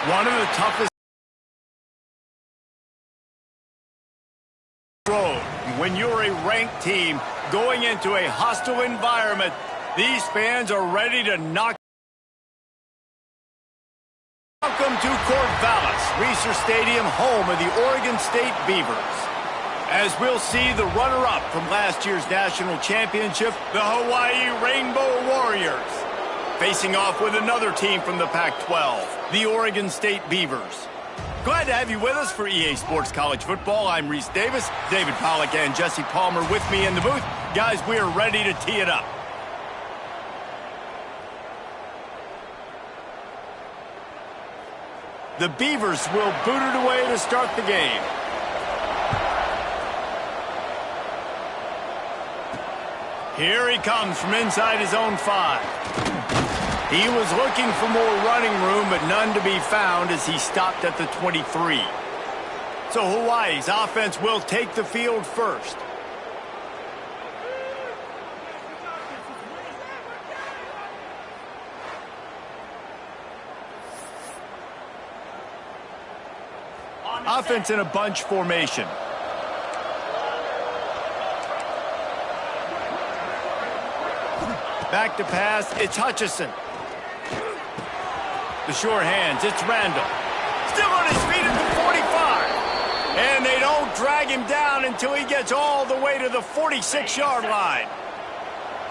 One of the toughest road. When you're a ranked team going into a hostile environment, these fans are ready to knock. Welcome to Corvallis, Reser Stadium, home of the Oregon State Beavers. As we'll see the runner-up from last year's national championship, the Hawaii Rainbow Warriors, facing off with another team from the Pac-12, the Oregon State Beavers. Glad to have you with us for EA Sports College Football. I'm Reese Davis, David Pollack and Jesse Palmer with me in the booth. Guys, we are ready to tee it up. The Beavers will boot it away to start the game. Here he comes from inside his own 5. He was looking for more running room, but none to be found as he stopped at the 23. So Hawaii's offense will take the field first. Offense in a bunch formation. Back to pass, it's Hutchison. The short hands, it's Randall. Still on his feet at the 45. And they don't drag him down until he gets all the way to the 46-yard line.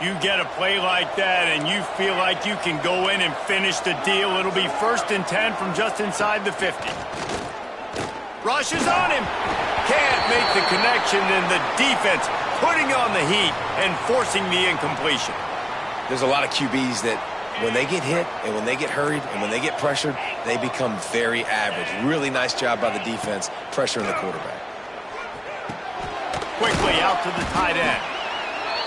You get a play like that and you feel like you can go in and finish the deal. It'll be 1st and 10 from just inside the 50. Rushes on him. Can't make the connection, and the defense putting on the heat and forcing the incompletion. There's a lot of QBs that when they get hit and when they get hurried and when they get pressured, they become very average. Really nice job by the defense pressuring the quarterback. Quickly out to the tight end.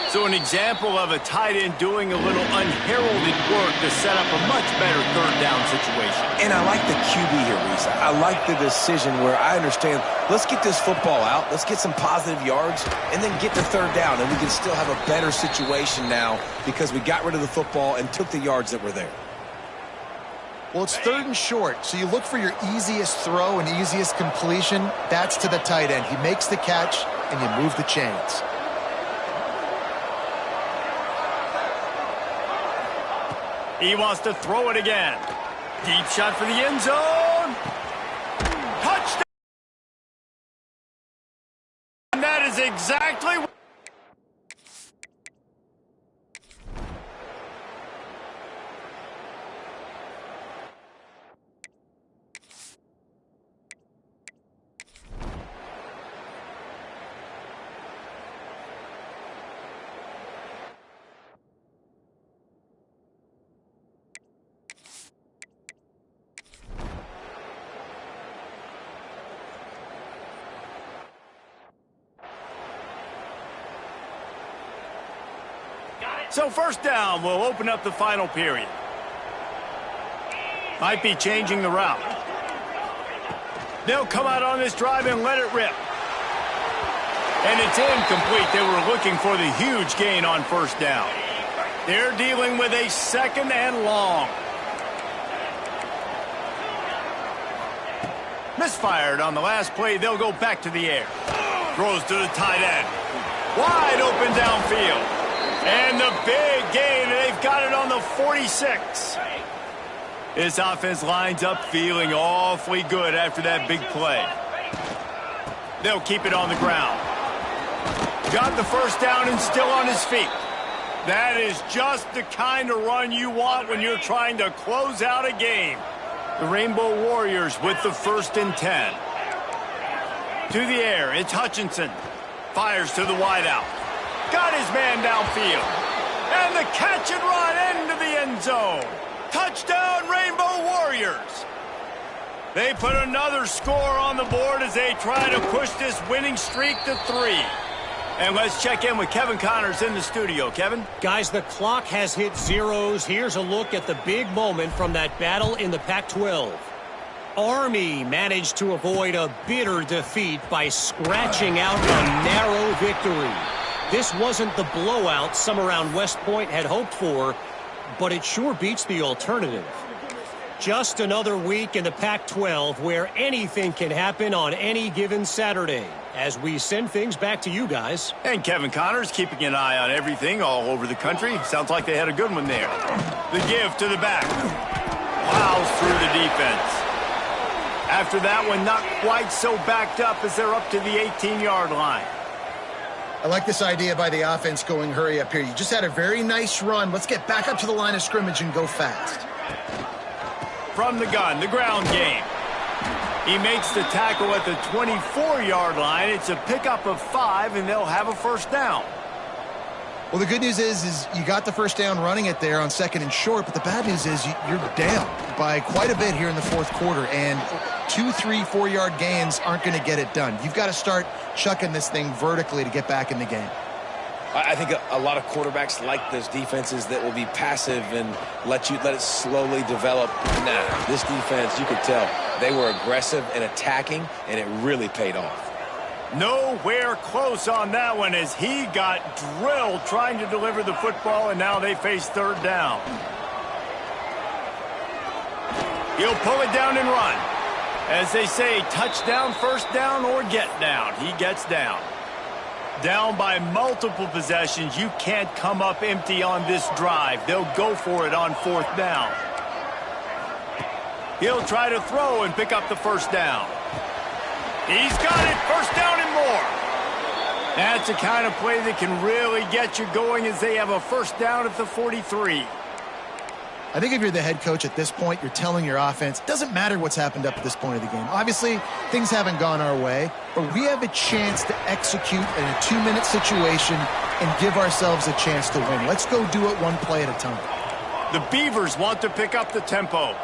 So an example of a tight end doing a little unheralded work to set up a much better third down situation. And I like the QB here, Reese. I like the decision where I understand, let's get this football out, let's get some positive yards, and then get to third down, and we can still have a better situation now because we got rid of the football and took the yards that were there. Well, it's 3rd and short, so you look for your easiest throw and easiest completion. That's to the tight end. He makes the catch, and you move the chains. He wants to throw it again. Deep shot for the end zone. Touchdown! And that is exactly what... So 1st down will open up the final period. Might be changing the route. They'll come out on this drive and let it rip. And it's incomplete. They were looking for the huge gain on 1st down. They're dealing with a 2nd and long. Misfired on the last play. They'll go back to the air. Throws to the tight end. Wide open downfield. And the big gain, they've got it on the 46. This offense lines up feeling awfully good after that big play. They'll keep it on the ground. Got the 1st down and still on his feet. That is just the kind of run you want when you're trying to close out a game. The Rainbow Warriors with the 1st and 10. To the air, it's Hutchinson. Fires to the wideout. Got his man downfield. And the catch and run into the end zone. Touchdown, Rainbow Warriors. They put another score on the board as they try to push this winning streak to 3. And let's check in with Kevin Connors in the studio. Kevin? Guys, the clock has hit zeros. Here's a look at the big moment from that battle in the Pac-12. Army managed to avoid a bitter defeat by scratching out a narrow victory. This wasn't the blowout some around West Point had hoped for, but it sure beats the alternative. Just another week in the Pac-12 where anything can happen on any given Saturday. As we send things back to you guys. And Kevin Connors keeping an eye on everything all over the country. Sounds like they had a good one there. The give to the back. Plows through the defense. After that one, not quite so backed up as they're up to the 18-yard line. I like this idea by the offense going hurry up here. You just had a very nice run. Let's get back up to the line of scrimmage and go fast. From the gun, the ground game. He makes the tackle at the 24-yard line. It's a pickup of 5, and they'll have a first down. Well, the good news is you got the first down running it there on 2nd and short, but the bad news is you're down by quite a bit here in the 4th quarter, and 2, 3, 4-yard gains aren't going to get it done. You've got to start chucking this thing vertically to get back in the game. I think a lot of quarterbacks like those defenses that will be passive and let it slowly develop. Nah, this defense, you could tell, they were aggressive and attacking, and it really paid off. Nowhere close on that one as he got drilled trying to deliver the football, and now they face 3rd down. He'll pull it down and run. As they say, touchdown, first down, or get down. He gets down. Down by multiple possessions. You can't come up empty on this drive. They'll go for it on 4th down. He'll try to throw and pick up the first down. He's got it. First down and more. That's the kind of play that can really get you going as they have a first down at the 43. I think if you're the head coach at this point, you're telling your offense, it doesn't matter what's happened up to this point of the game. Obviously, things haven't gone our way, but we have a chance to execute in a 2-minute situation and give ourselves a chance to win. Let's go do it one play at a time. The Beavers want to pick up the tempo.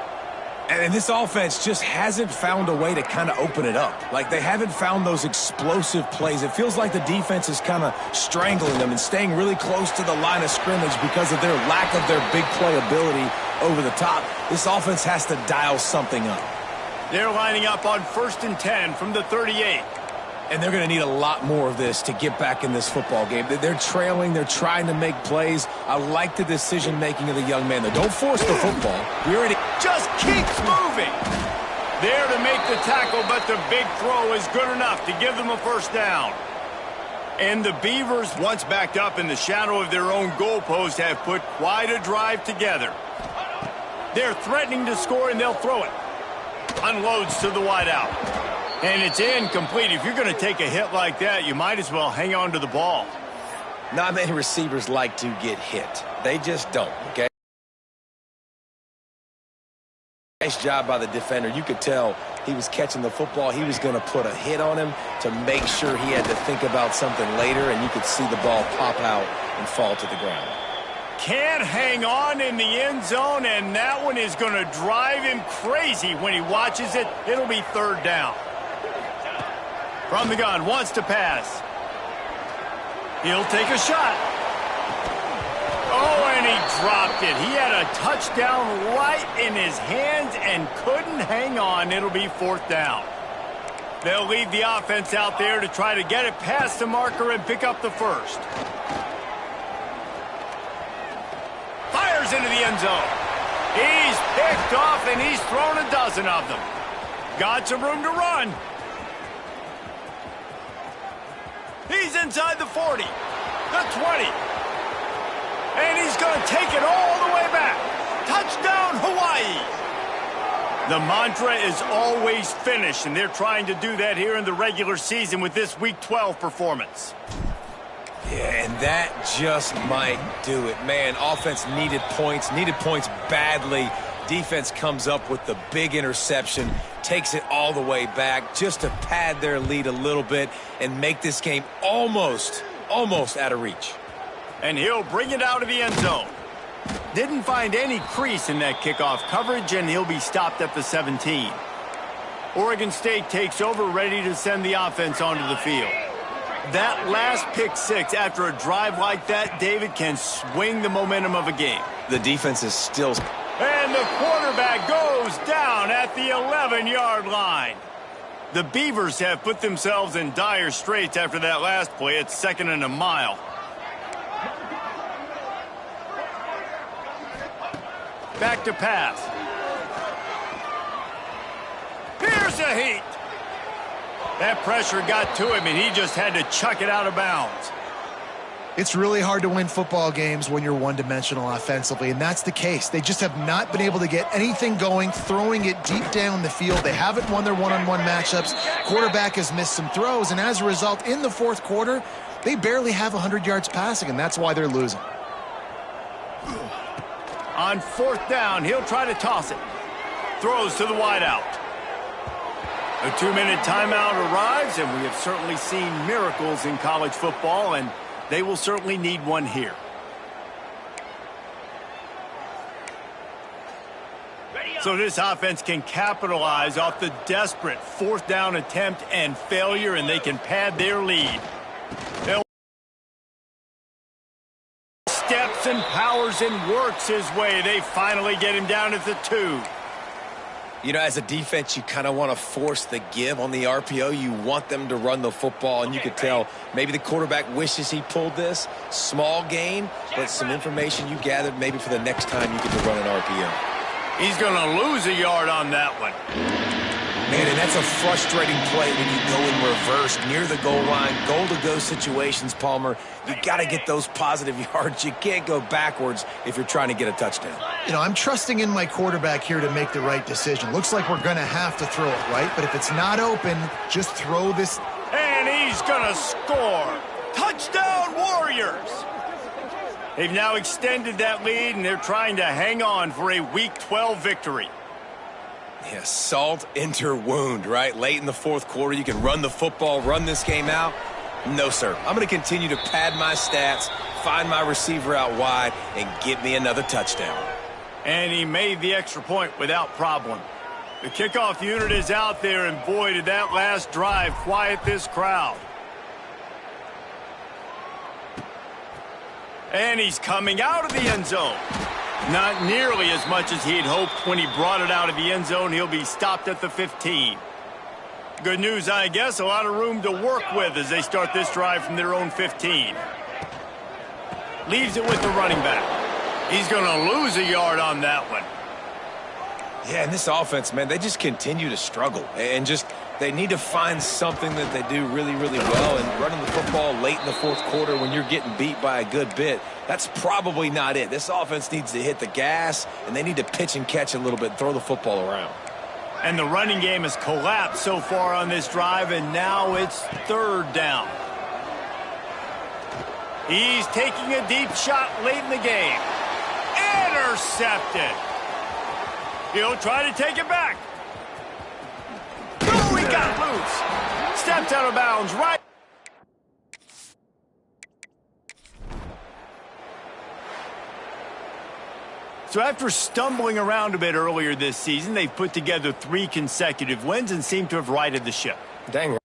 And this offense just hasn't found a way to kind of open it up. Like, they haven't found those explosive plays. It feels like the defense is kind of strangling them and staying really close to the line of scrimmage because of their lack of their big play ability over the top. This offense has to dial something up. They're lining up on 1st and 10 from the 38. And they're going to need a lot more of this to get back in this football game. They're trailing. They're trying to make plays. I like the decision-making of the young man, though. Don't force the football. We already just keeps moving. There to make the tackle, but the big throw is good enough to give them a first down. And the Beavers, once backed up in the shadow of their own goalpost, have put quite a drive together. They're threatening to score, and they'll throw it. Unloads to the wideout. And it's incomplete. If you're going to take a hit like that, you might as well hang on to the ball. Not many receivers like to get hit. They just don't, okay? Nice job by the defender. You could tell he was catching the football. He was going to put a hit on him to make sure he had to think about something later, and you could see the ball pop out and fall to the ground. Can't hang on in the end zone, and that one is going to drive him crazy when he watches it. It'll be 3rd down. From the gun, wants to pass. He'll take a shot. Oh, and he dropped it. He had a touchdown right in his hands and couldn't hang on. It'll be 4th down. They'll leave the offense out there to try to get it past the marker and pick up the first. Fires into the end zone. He's picked off, and he's thrown a dozen of them. Got some room to run. He's inside the 40, the 20. And he's going to take it all the way back. Touchdown, Hawaii. The mantra is always finish, and they're trying to do that here in the regular season with this Week 12 performance. Yeah, and that just might do it. Man, offense needed points badly. Defense comes up with the big interception, takes it all the way back just to pad their lead a little bit and make this game almost out of reach. And he'll bring it out of the end zone. Didn't find any crease in that kickoff coverage, and he'll be stopped at the 17. Oregon State takes over, ready to send the offense onto the field. That last pick six after a drive like that, David, can swing the momentum of a game. The defense is still... And the quarterback goes down at the 11-yard line. The Beavers have put themselves in dire straits after that last play. It's 2nd and a mile. Back to pass. the heat. That pressure got to him, and he just had to chuck it out of bounds. It's really hard to win football games when you're one-dimensional offensively, and that's the case. They just have not been able to get anything going, throwing it deep down the field. They haven't won their one-on-one matchups. Quarterback has missed some throws, and as a result, in the fourth quarter, they barely have 100 yards passing, and that's why they're losing. On fourth down, he'll try to toss it. Throws to the wideout. A 2-minute timeout arrives, and we have certainly seen miracles in college football, and they will certainly need one here. So this offense can capitalize off the desperate fourth down attempt and failure, and they can pad their lead. They'll steps and powers and works his way. They finally get him down at the 2. You know, as a defense, you kind of want to force the give on the RPO. You want them to run the football, and you could tell maybe the quarterback wishes he pulled this. Small gain, but some information you gathered maybe for the next time you get to run an RPO. He's going to lose a yard on that one. Man, and that's a frustrating play when you go in reverse near the goal line. Goal-to-go situations, Palmer. You got to get those positive yards. You can't go backwards if you're trying to get a touchdown. You know, I'm trusting in my quarterback here to make the right decision. Looks like we're going to have to throw it, right? But if it's not open, just throw this. And he's going to score. Touchdown, Warriors! They've now extended that lead, and they're trying to hang on for a Week 12 victory. Yeah, salt into wound, right? Late in the fourth quarter, you can run the football, run this game out. No, sir. I'm going to continue to pad my stats, find my receiver out wide, and get me another touchdown. And he made the extra point without problem. The kickoff unit is out there, and boy, did that last drive quiet this crowd. And he's coming out of the end zone. Not nearly as much as he'd hoped when he brought it out of the end zone. He'll be stopped at the 15. Good news, I guess. A lot of room to work with as they start this drive from their own 15. Leaves it with the running back. He's going to lose a yard on that one. Yeah, and this offense, man, they just continue to struggle. And just they need to find something that they do really, really well. And running the football late in the fourth quarter when you're getting beat by a good bit, that's probably not it. This offense needs to hit the gas, and they need to pitch and catch a little bit and throw the football around. And the running game has collapsed so far on this drive, and now it's third down. He's taking a deep shot late in the game. Intercepted. He'll try to take it back. Oh, he got loose. Stepped out of bounds right. So after stumbling around a bit earlier this season, they've put together 3 consecutive wins and seem to have righted the ship. Dang